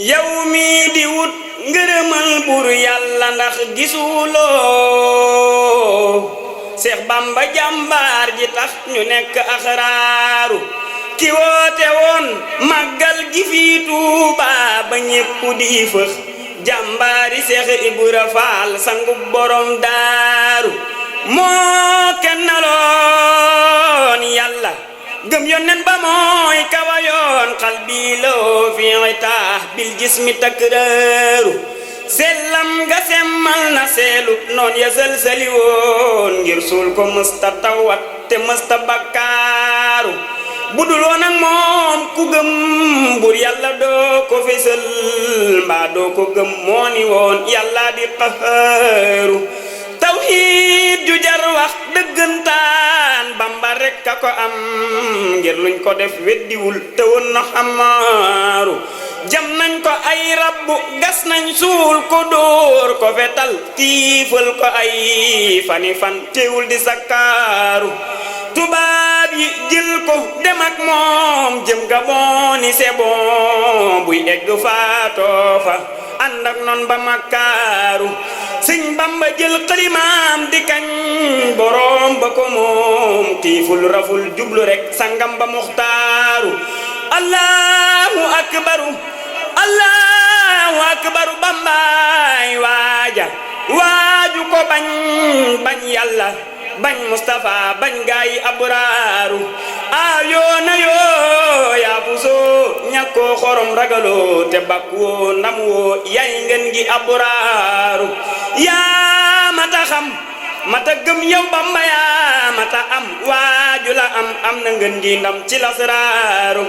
yow mi di wut ngërëmal bur yàlla ndax gisuloo Seex Bamba jàmbaar ji tax ñu nekk axraaru ki woote woon màggal gi fii Tuuba ba ñépp di fëx jàmbaari Seex Ibra Faal sangub borom daaru moo kennaloon yàlla gëm yonnen ba mooy kawayoon qalbi loo fi itaax bil jismi takraaru sellam nga semmal na seelut noon ya sëlsali woon ngir suul ko mësta tawat te mësta bakkaaru budul woon ak moom ku gëm bur yàlla doo ko fesal mbaa doo ko gëm moo ni woon yàlla di qahaaru tawhiid ju jar wax dëggantaan Bamba rekk a ko am ngir luñ ko def weddiwul te woon na xamaaru jam nañ ko ay rabbu gas nañ suul ko dóor ko fetal tiifal ko ay fani fan teewul di sakkaaru tubaab yi jël ko dem ak moom jëm Gabon ni c'est bon buy egg faatoo fa ànd ak noon ba makkaaru Sëñ Bamba jël xalimaam di kañ borom ba ko moom tiiful raful jublu rek sangam ba muxtaaru allahu akbaru allahu akbaru Bambaay waaja waaju ko bañ bañ yàlla bañ Mustafa bañ gaayi abraaru aayoo na yoo yaa pusoo ñàkkoo xorom ragaloo te bakk woo ndam woo yay ngeen gi abraaru yaa mata xam mata gëm yow Bamba yaa mata am waaju la am na ngeen gi ndam ci lasraaru